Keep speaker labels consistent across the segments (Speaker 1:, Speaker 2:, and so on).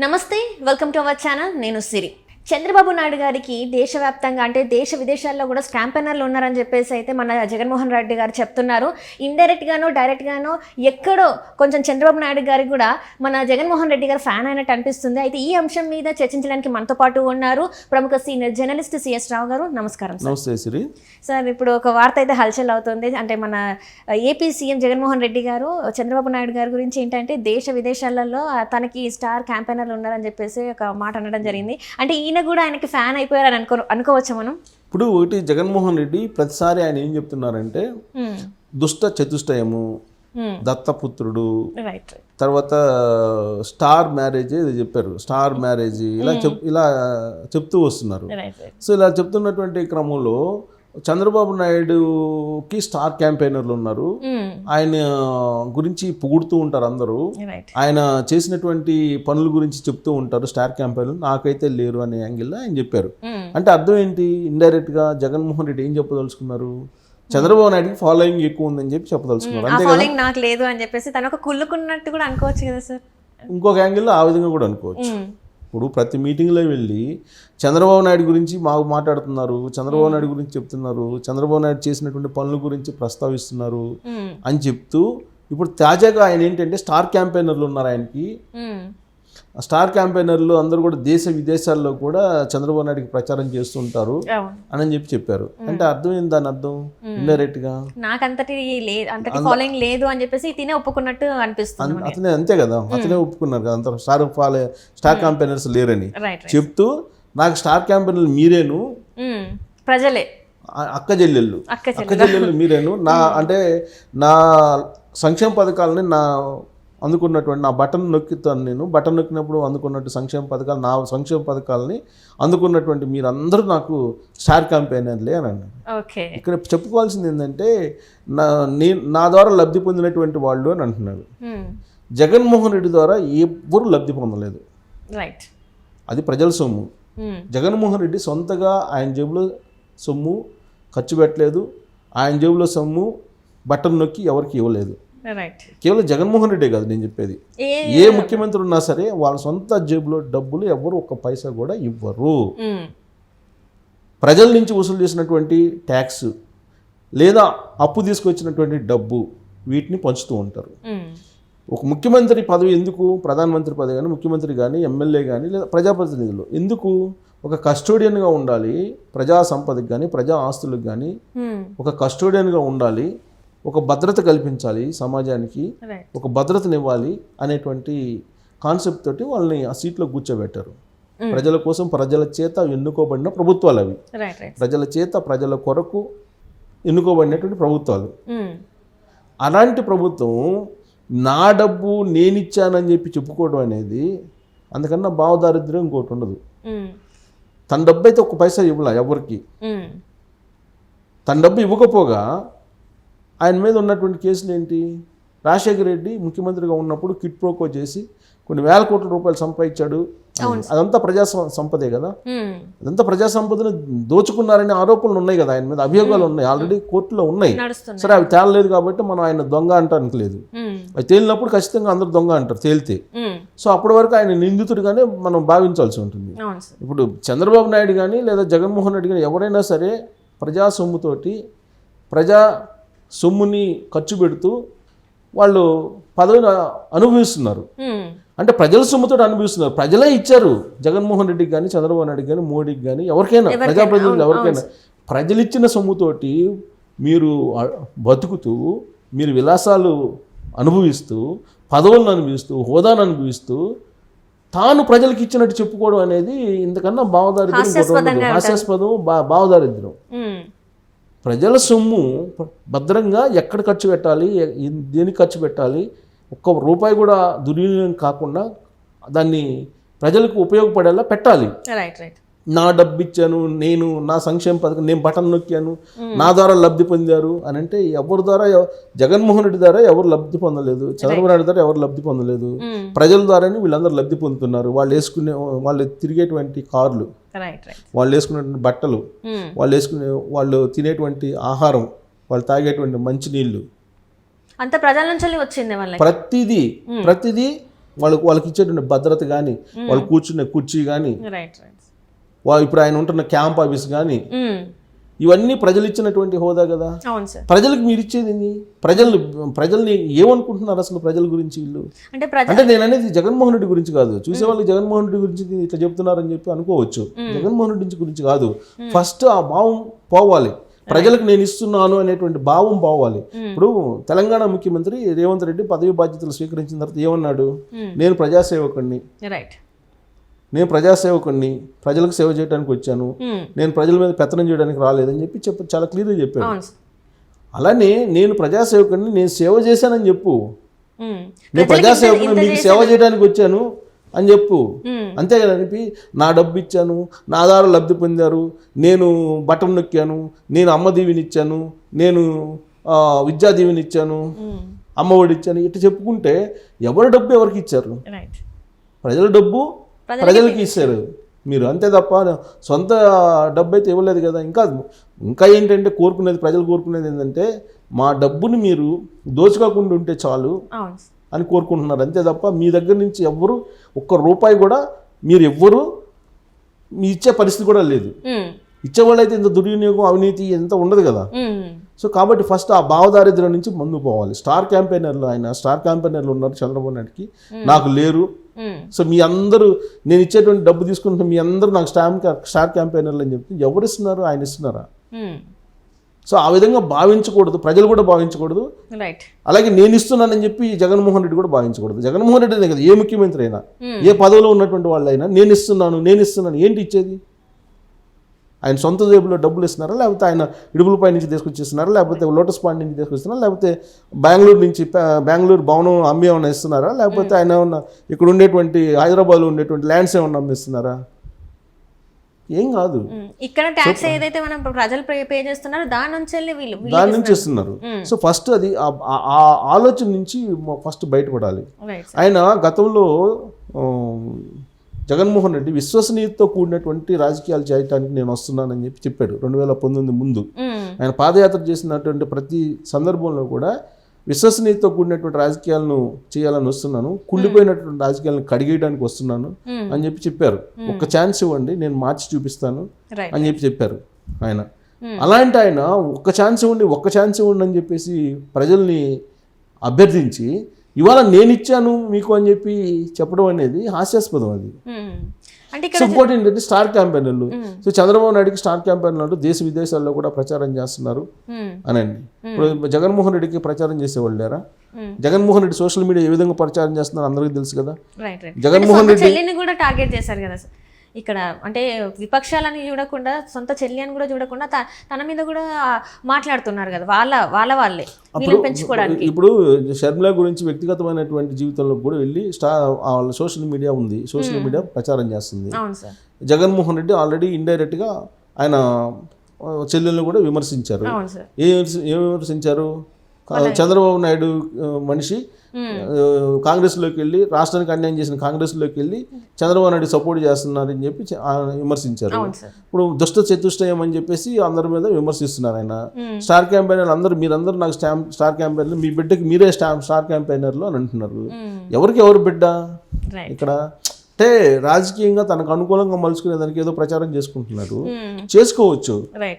Speaker 1: నమస్తే, welcome to our channel. నేను సిరి. చంద్రబాబు నాయుడు గారికి దేశవ్యాప్తంగా అంటే దేశ విదేశాల్లో కూడా స్కాంపెనర్లు ఉన్నారని చెప్పేసి అయితే మన జగన్మోహన్ రెడ్డి గారు చెప్తున్నారు. ఇండైరెక్ట్గానో డైరెక్ట్గానో ఎక్కడో కొంచెం చంద్రబాబు నాయుడు గారికి కూడా మన జగన్మోహన్ రెడ్డి గారు ఫ్యాన్ అయినట్టు అనిపిస్తుంది. అయితే ఈ అంశం మీద చర్చించడానికి మనతో పాటు ఉన్నారు ప్రముఖ సీనియర్ జర్నలిస్ట్ సిఎస్ రావు గారు. నమస్కారం సార్.
Speaker 2: నమస్తే సిరి.
Speaker 1: సార్, ఇప్పుడు ఒక వార్త అయితే హల్చల్ అవుతుంది. అంటే మన ఏపీ సీఎం జగన్మోహన్ రెడ్డి గారు చంద్రబాబు నాయుడు గారి గురించి ఏంటంటే దేశ విదేశాలలో తనకి స్టార్ క్యాంపెయినర్లు ఉన్నారని చెప్పేసి ఒక మాట అనడం జరిగింది. అంటే ఈయన కూడా ఆయనకి ఫ్యాన్ అయిపోయారని అనుకోవచ్చా మనం?
Speaker 2: ఇప్పుడు ఒకటి, జగన్మోహన్ రెడ్డి ప్రతిసారి ఆయన ఏం చెప్తున్నారంటే దుష్ట చతుష్టయము, దత్తపుత్రుడు, తర్వాత స్టార్ మ్యారేజ్ ఏదో చెప్పారు, స్టార్ మ్యారేజ్ ఇలా చెప్తూ వస్తున్నారు. సో ఇలా చెప్తున్నటువంటి క్రమంలో చంద్రబాబు నాయుడుకి స్టార్ క్యాంపెయినర్లు ఉన్నారు. ఆయన గురించి పొగుడుతూ ఉంటారు అందరూ. ఆయన చేసినటువంటి పనుల గురించి చెప్తూ ఉంటారు స్టార్ క్యాంపెయినర్లు. నాకైతే లేరు అనే యాంగిల్లో ఆయన చెప్పారు. అంటే అర్థం ఏంటి? ఇండైరెక్ట్ గా జగన్మోహన్ రెడ్డి ఏం చెప్పదలుచుకున్నారు? చంద్రబాబు నాయుడుకి ఫాలోయింగ్ ఎక్కువ ఉందని చెప్పి చెప్పదలుచుకున్నారు. అంతే కదా,
Speaker 1: నాకు లేదు అని చెప్పేసి తను ఒక కుళ్ళుకున్నట్టు కూడా అనుకోవచ్చు కదా సార్.
Speaker 2: ఇంకొక యాంగిల్లో ఆ విధంగా కూడా అనుకోవచ్చు. ఇప్పుడు ప్రతి మీటింగ్లో వెళ్ళి చంద్రబాబు నాయుడు గురించి మాకు మాట్లాడుతున్నారు, చంద్రబాబు నాయుడు గురించి చెప్తున్నారు, చంద్రబాబు నాయుడు చేసినటువంటి పనుల గురించి ప్రస్తావిస్తున్నారు అని చెప్తూ, ఇప్పుడు తాజాగా ఆయన ఏంటంటే స్టార్ క్యాంపెయినర్లు ఉన్నారు ఆయనకి. ఆ స్టార్ క్యాంపెయినర్లు అందరూ కూడా దేశ విదేశాల్లో కూడా చంద్రబాబు నాయుడుకి ప్రచారం చేస్తుంటారు అని చెప్పారు. అంటే అర్థం ఏంటి? దాని అర్థం ఇండైరెక్ట్ గా
Speaker 1: నాకు అంతటి ఫాలోయింగ్ లేదు అని చెప్పేసి తినే ఒప్పుకున్నట్టు అనిపిస్తుంది.
Speaker 2: అతనే అంతే కదా, అతనే ఒప్పుకున్నారు కదా అంత స్టార్ క్యాంపెయినర్స్ లేరని చెప్తూ, నాకు స్టార్ క్యాంపెయినర్లు మీరేను,
Speaker 1: ప్రజలే
Speaker 2: అక్క చెల్లెళ్ళు మీరేను, నా అంటే నా సంక్షేమ పథకాలని నా అందుకున్నటువంటి నా బటన్ నొక్కుతాను, నేను బటన్ నొక్కినప్పుడు అందుకున్నట్టు సంక్షేమ పథకాలు, నా సంక్షేమ పథకాలని అందుకున్నటువంటి మీరందరూ నాకు స్టార్ క్యాంపెయినర్లే అని అన్నాడు. ఇక్కడ చెప్పుకోవాల్సింది ఏంటంటే నా ద్వారా లబ్ధి పొందినటువంటి వాళ్ళు అని అంటున్నాడు. జగన్మోహన్ రెడ్డి ద్వారా ఎవ్వరూ లబ్ధి పొందలేదు. అది ప్రజల సొమ్ము. జగన్మోహన్ రెడ్డి సొంతగా ఆయన జేబులో సొమ్ము ఖర్చు పెట్టలేదు. ఆయన జేబులో సొమ్ము బటన్ నొక్కి ఎవరికి ఇవ్వలేదు. కేవలం జగన్మోహన్ రెడ్డే కాదు నేను చెప్పేది, ఏ ముఖ్యమంత్రి ఉన్నా సరే వాళ్ళ సొంత జేబులో డబ్బులు ఎవరు ఒక్క పైసా కూడా ఇవ్వరు. ప్రజల నుంచి వసూలు చేసినటువంటి ట్యాక్స్ లేదా అప్పు తీసుకొచ్చినటువంటి డబ్బు వీటిని పంచుతూ ఉంటారు. ఒక ముఖ్యమంత్రి పదవి ఎందుకు? ప్రధానమంత్రి పదవి కానీ, ముఖ్యమంత్రి కానీ, ఎమ్మెల్యే కానీ, లేదా ప్రజాప్రతినిధులు ఎందుకు? ఒక కస్టోడియన్గా ఉండాలి, ప్రజా సంపదకి కానీ ప్రజా ఆస్తులకు కానీ ఒక కస్టోడియన్గా ఉండాలి, ఒక భద్రత కల్పించాలి సమాజానికి, ఒక భద్రతనివ్వాలి అనేటువంటి కాన్సెప్ట్ తోటి వాళ్ళని ఆ సీట్లో కూర్చోబెట్టారు. ప్రజల కోసం, ప్రజల చేత ఎన్నుకోబడిన ప్రభుత్వాలు అవి. ప్రజల చేత, ప్రజల కొరకు ఎన్నుకోబడినటువంటి ప్రభుత్వాలు. అలాంటి ప్రభుత్వం నా డబ్బు నేనిచ్చానని చెప్పి చెప్పుకోవడం అనేది అందుకన్నా భావదారిద్ర్యం ఇంకోటి ఉండదు. తన డబ్బు అయితే ఒక్క పైసా ఇవ్వాల ఎవరికి. తన డబ్బు ఇవ్వకపోగా ఆయన మీద ఉన్నటువంటి కేసులు ఏంటి? రాజశేఖర రెడ్డి ముఖ్యమంత్రిగా ఉన్నప్పుడు కిట్ ప్రోకో చేసి కొన్ని వేల కోట్ల రూపాయలు సంపాదించాడు. అదంతా ప్రజా సంపదే కదా. అదంతా ప్రజా సంపదను దోచుకున్నారనే ఆరోపణలు ఉన్నాయి కదా, ఆయన మీద అభియోగాలు ఉన్నాయి, ఆల్రెడీ కోర్టులో ఉన్నాయి. సరే, అవి తేలలేదు కాబట్టి మనం ఆయన దొంగ అంటానికి లేదు. అవి తేలినప్పుడు ఖచ్చితంగా అందరూ దొంగ అంటారు తేలితే. సో అప్పటి వరకు ఆయన నిందితుడిగానే మనం భావించాల్సి ఉంటుంది. ఇప్పుడు చంద్రబాబు నాయుడు కానీ లేదా జగన్మోహన్ రెడ్డి కానీ ఎవరైనా సరే ప్రజా సొమ్ముతోటి, ప్రజా సొమ్ముని ఖర్చు పెడుతూ వాళ్ళు పదవిని అనుభవిస్తున్నారు. అంటే ప్రజల సొమ్ముతో అనుభవిస్తున్నారు. ప్రజలే ఇచ్చారు జగన్మోహన్ రెడ్డికి కానీ, చంద్రబాబు నాయుడుకి కానీ, మోడీకి కానీ, ఎవరికైనా, ప్రజాప్రతినిధులు ఎవరికైనా ప్రజలు ఇచ్చిన సొమ్ముతోటి మీరు బతుకుతూ, మీరు విలాసాలు అనుభవిస్తూ, పదవులను అనుభవిస్తూ, హోదాను అనుభవిస్తూ తాను ప్రజలకు ఇచ్చినట్టు చెప్పుకోవడం అనేది ఇంతకన్నా భావదారిద్ర్యం, హాస్యాస్పదం, భావదారిద్ర్యం. ప్రజల సొమ్ము భద్రంగా ఎక్కడ ఖర్చు పెట్టాలి, దేనికి ఖర్చు పెట్టాలి, ఒక్క రూపాయి కూడా దుర్వినియోగం కాకుండా దాన్ని ప్రజలకు ఉపయోగపడేలా పెట్టాలి. నా డబ్బు ఇచ్చాను, నేను నా సంక్షేమ పథకం, నేను బటన్ నొక్కాను, నా ద్వారా లబ్ధి పొందారు అని అంటే ఎవరి ద్వారా? జగన్మోహన్ రెడ్డి ద్వారా ఎవరు లబ్ధి పొందలేదు, చంద్రబాబు నాయుడు ద్వారా ఎవరు లబ్ధి పొందలేదు. ప్రజల ద్వారానే వీళ్ళందరూ లబ్ధి పొందుతున్నారు. వాళ్ళు తిరిగేటువంటి కార్లు, వాళ్ళు వేసుకునేటువంటి బట్టలు, వాళ్ళు తినేటువంటి ఆహారం, వాళ్ళు తాగేటువంటి మంచినీళ్ళు,
Speaker 1: అంత ప్రజల నుంచి వచ్చింది.
Speaker 2: ప్రతిదీ వాళ్ళకి ఇచ్చేటువంటి భద్రత కానీ, వాళ్ళు కూర్చునే కుర్చీ కానీ,
Speaker 1: రైట్ రైట్.
Speaker 2: వాళ్ళు ఇప్పుడు ఆయన ఉంటున్న క్యాంప్ ఆఫీస్ కానీ, ఇవన్నీ ప్రజలు ఇచ్చినటువంటి హోదా కదా.
Speaker 1: అవును సార్.
Speaker 2: ప్రజలకు మీరు ఇచ్చేది ప్రజల్ని ఏమనుకుంటున్నారు అసలు ప్రజల గురించి వీళ్ళు?
Speaker 1: అంటే
Speaker 2: నేను అనేది జగన్మోహన్ రెడ్డి గురించి కాదు. చూసే వాళ్ళు జగన్మోహన్ రెడ్డి గురించి ఇట్లా చెప్తున్నారని చెప్పి అనుకోవచ్చు. జగన్మోహన్ రెడ్డి గురించి కాదు. ఫస్ట్ ఆ భావం పోవాలి, ప్రజలకు నేను ఇస్తున్నాను అనేటువంటి భావం పోవాలి. ఇప్పుడు తెలంగాణ ముఖ్యమంత్రి రేవంత్ రెడ్డి పదవి బాధ్యతలు స్వీకరించిన తర్వాత ఏమన్నాడు? నేను ప్రజాసేవకుడిని,
Speaker 1: రైట్,
Speaker 2: నేను ప్రజాసేవకుడిని, ప్రజలకు సేవ చేయడానికి వచ్చాను, నేను ప్రజల మీద పెత్తనం చేయడానికి రాలేదని చెప్పి చాలా క్లియర్గా చెప్పాను. అలానే నేను ప్రజాసేవకుడిని, నేను సేవ చేశానని చెప్పు. నేను ప్రజాసేవకుడిని, మీకు సేవ చేయడానికి వచ్చాను అని చెప్పు. అంతే కదా చెప్పి నా డబ్బు ఇచ్చాను, నా ఆధారం లబ్ధి పొందారు, నేను బటన్ నొక్కాను, నేను అమ్మ దీవిని ఇచ్చాను, నేను విద్యా దీవిని ఇచ్చాను, అమ్మ ఒడి ఇచ్చాను, ఇట్లా చెప్పుకుంటే ఎవరి డబ్బు ఎవరికి ఇచ్చారు? ప్రజల డబ్బు ప్రజలకి ఇస్తారు మీరు, అంతే తప్ప సొంత డబ్బు అయితే ఇవ్వలేదు కదా. ఇంకా ఏంటంటే కోరుకునేది, ప్రజలు కోరుకునేది ఏంటంటే మా డబ్బుని మీరు దోచుకోకుండా ఉంటే చాలు అని కోరుకుంటున్నారు. అంతే తప్ప మీ దగ్గర నుంచి ఎవ్వరు ఒక్క రూపాయి కూడా మీరు ఎవ్వరు మీ ఇచ్చే పరిస్థితి కూడా లేదు. ఇచ్చేవాళ్ళు అయితే ఇంత దుర్వినియోగం, అవినీతి ఎంత ఉండదు కదా. సో కాబట్టి ఫస్ట్ ఆ భావదారిద్ర్యం నుంచి ముందు పోవాలి. స్టార్ క్యాంపెయినర్లు ఉన్నారు చంద్రబాబు నాయుడుకి, నాకు లేరు. సో మీ అందరూ నేను ఇచ్చేటువంటి డబ్బు తీసుకుంటే మీ అందరూ నాకు స్టార్ క్యాంపెయినర్లు అని చెప్తే ఎవరు ఇస్తున్నారు? ఆయన ఇస్తున్నారా? సో ఆ విధంగా భావించకూడదు, ప్రజలు కూడా భావించకూడదు. అలాగే నేను ఇస్తున్నానని చెప్పి జగన్మోహన్ రెడ్డి కూడా భావించకూడదు. జగన్మోహన్ రెడ్డి కదా ఏ ముఖ్యమంత్రి అయినా, ఏ పదవిలో ఉన్నటువంటి వాళ్ళైనా నేను ఇస్తున్నాను ఏంటి ఇచ్చేది? ఆయన సొంత జేబులో డబ్బులు ఇస్తున్నారా, లేకపోతే ఆయన ఇడుపులపై నుంచి తీసుకొచ్చిస్తున్నారా, లేకపోతే లోటస్ పాండ్ నుంచి తీసుకొస్తున్నారా, లేకపోతే బెంగళూరు భవనం అమ్మి ఏమన్నా ఇస్తున్నారా, లేకపోతే ఆయన ఏమన్నా ఇక్కడ ఉండేటువంటి హైదరాబాద్లో ఉండేటువంటి ల్యాండ్స్ ఏమన్నా అమ్మిస్తున్నారా? ఏం కాదు.
Speaker 1: ఇక్కడ ట్యాక్స్ ఏదైతే మనం ప్రజలు పే చేస్తున్నారో దాని నుంచి
Speaker 2: ఇస్తున్నారు. సో ఫస్ట్ అది ఆ ఆలోచన నుంచి ఫస్ట్ బయటపడాలి. ఆయన గతంలో జగన్మోహన్ రెడ్డి విశ్వసనీయతతో కూడినటువంటి రాజకీయాలు చేయడానికి నేను వస్తున్నానని చెప్పాడు 2019 ముందు. ఆయన పాదయాత్ర చేసినటువంటి ప్రతి సందర్భంలో కూడా విశ్వసనీయతతో కూడినటువంటి రాజకీయాలను చేయాలని వస్తున్నాను, కుళ్ళిపోయినటువంటి రాజకీయాలను కడిగేయడానికి వస్తున్నాను అని చెప్పారు. ఒక్క ఛాన్స్ ఇవ్వండి, నేను మార్చి చూపిస్తాను అని చెప్పారు ఆయన. అలాంటి ఆయన ఒక్క ఛాన్స్ ఇవ్వండి అని చెప్పేసి ప్రజల్ని అభ్యర్థించి ఇవాళ నేను ఇచ్చాను మీకు అని చెప్పి చెప్పడం అనేది హాస్యాస్పదం. అది సో ఇంకోటి ఏంటంటే స్టార్ క్యాంపెయినర్లు. సో చంద్రబాబు నాయుడుకి స్టార్ క్యాంపెయినర్లు దేశ విదేశాల్లో కూడా ప్రచారం చేస్తున్నారు అనండి. ఇప్పుడు జగన్మోహన్ రెడ్డికి ప్రచారం చేసేవాళ్ళు లేరా? జగన్మోహన్ రెడ్డి సోషల్ మీడియా ఏ విధంగా ప్రచారం చేస్తున్నారు అందరికీ తెలుసు కదా. జగన్మోహన్ రెడ్డి
Speaker 1: కూడా టార్గెట్ చేశారు కదా ఇక్కడ, అంటే విపక్షాలని చూడకుండా సొంత చెల్లి అని కూడా చూడకుండా తన మీద కూడా మాట్లాడుతున్నారు కదా వాళ్ళే పెంచుకోవడానికి.
Speaker 2: ఇప్పుడు షర్మిల గురించి వ్యక్తిగతమైనటువంటి జీవితంలో కూడా వెళ్ళి సోషల్ మీడియా ఉంది, సోషల్ మీడియా ప్రచారం చేస్తుంది. జగన్మోహన్ రెడ్డి ఆల్రెడీ ఇండైరెక్ట్ గా ఆయన చెల్లెలను కూడా విమర్శించారు. ఏం విమర్శించారు? చంద్రబాబు నాయుడు మనిషి కాంగ్రెస్లోకి వెళ్ళి, రాష్ట్రానికి అన్యాయం చేసిన కాంగ్రెస్లోకి వెళ్ళి చంద్రబాబు నాయుడు సపోర్ట్ చేస్తున్నారని చెప్పి విమర్శించారు. ఇప్పుడు దుష్ట చతుష్టయం అని చెప్పేసి అందరి మీద విమర్శిస్తున్నారు ఆయన. స్టార్ క్యాంపెయినర్లు అందరూ, మీరందరూ నాకు స్టార్ క్యాంపెయినర్లు, మీ బిడ్డకి మీరే స్టార్ క్యాంపెయినర్లు అని అంటున్నారు. ఎవరు బిడ్డ ఇక్కడ? అంటే రాజకీయంగా తనకు అనుకూలంగా మలుచుకునే దానికి ఏదో ప్రచారం చేసుకుంటున్నారు, చేసుకోవచ్చు.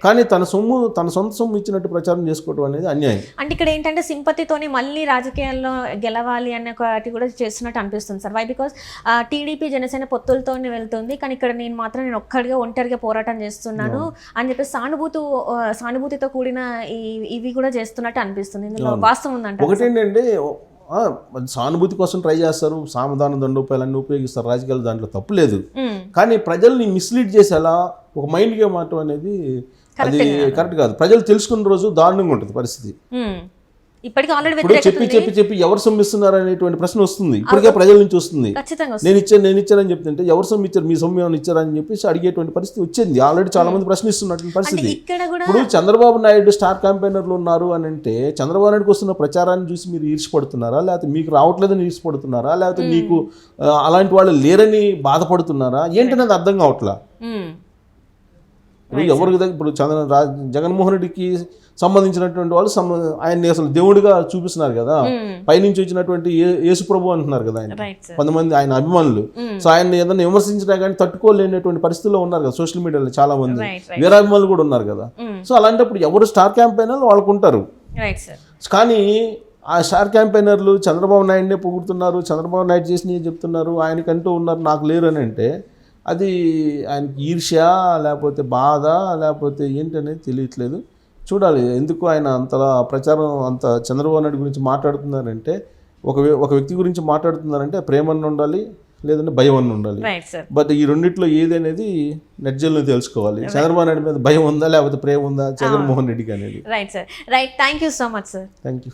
Speaker 2: కానీ తన సొంత సొమ్ము ఇచ్చినట్టు ప్రచారం చేసుకోవడం అనేది అన్యాయం.
Speaker 1: అంటే ఇక్కడ ఏంటంటే సింపతితోని మళ్ళీ రాజకీయాల్లో గెలవాలి అనే ఒకటి కూడా చేస్తున్నట్టు అనిపిస్తుంది sir. Why? Because TDP Janasena పొత్తులతో వెళ్తుంది, కానీ ఇక్కడ నేను ఒంటరిగా పోరాటం చేస్తున్నాను అని చెప్పి సానుభూతితో కూడిన ఇవి కూడా చేస్తున్నట్టు అనిపిస్తుంది. ఇందులో వాస్తవం ఉందంట.
Speaker 2: ఒకటేంటంటే సానుభూతి కోసం ట్రై చేస్తారు, సామధాన దండోపాయాలన్నీ ఉపయోగిస్తారు రాజకీయాలు, దాంట్లో తప్పు లేదు. కానీ ప్రజల్ని మిస్లీడ్ చేసేలా ఒక మైండ్ గేమ్ ఆడటం అనేది అది కరెక్ట్ కాదు. ప్రజలు తెలుసుకున్న రోజు దారుణంగా ఉంటుంది పరిస్థితి. ఇప్పుడు చెప్పి ఎవరు సొమ్మిస్తున్నారు అనేటువంటి ప్రశ్న వస్తుంది, ఇప్పటికే ప్రజల నుంచి వస్తుంది. నేను ఇచ్చానని చెప్తుంటే ఎవరు సొమ్ము ఇచ్చారు, మీ సొమ్ము ఏమైనా ఇచ్చారని చెప్పేసి అడిగేటువంటి పరిస్థితి వచ్చింది. ఆల్రెడీ చాలా మంది ప్రశ్నిస్తున్నటువంటి పరిస్థితి. ఇప్పుడు చంద్రబాబు నాయుడు స్టార్ క్యాంపెయినర్లు ఉన్నారు అని అంటే చంద్రబాబు నాయుడుకి వస్తున్న ప్రచారాన్ని చూసి మీరు ఈర్ష్యపడుతున్నారా, లేకపోతే మీకు రావట్లేదని ఈర్ష్యపడుతున్నారా, లేకపోతే మీకు అలాంటి వాళ్ళు లేరని బాధపడుతున్నారా ఏంటనేది అర్థం కావట్లా. ఇప్పుడు ఎవరికి ఇప్పుడు జగన్మోహన్ రెడ్డికి సంబంధించినటువంటి వాళ్ళు ఆయన్ని అసలు దేవుడిగా చూపిస్తున్నారు కదా, పైనుంచి వచ్చినటువంటి యేసుప్రభు అంటున్నారు కదా ఆయన, కొంతమంది ఆయన అభిమానులు. సో ఆయన ఏదైనా విమర్శించినా కానీ తట్టుకోలేనటువంటి పరిస్థితుల్లో ఉన్నారు కదా సోషల్ మీడియాలో చాలా మంది, వీరాభిమానులు కూడా ఉన్నారు కదా. సో అలాంటప్పుడు ఎవరు స్టార్ క్యాంపెయినర్లు వాళ్ళకు ఉంటారు. కానీ ఆ స్టార్ క్యాంపెయినర్లు చంద్రబాబు నాయుడినే పొగుడుతున్నారు, చంద్రబాబు నాయుడు చేసినవి చెప్తున్నారు, ఆయనకంటూ ఉన్నారు నాకు లేరు అని అంటే అది ఆయనకి ఈర్ష్య లేకపోతే బాధ లేకపోతే ఏంటనేది తెలియట్లేదు. చూడాలి ఎందుకు ఆయన అంతలా ప్రచారం అంత చంద్రబాబు నాయుడు గురించి మాట్లాడుతున్నారంటే, ఒక వ్యక్తి గురించి మాట్లాడుతున్నారంటే ప్రేమ అన్న ఉండాలి, లేదంటే భయం అన్న ఉండాలి. బట్ ఈ రెండిట్లో ఏదనేది నెట్జల్లో తెలుసుకోవాలి. చంద్రబాబు నాయుడు మీద భయం ఉందా లేకపోతే ప్రేమ ఉందా జగన్మోహన్ రెడ్డికి అనేది.
Speaker 1: Right sir, right. Thank you so much sir.
Speaker 2: Thank you.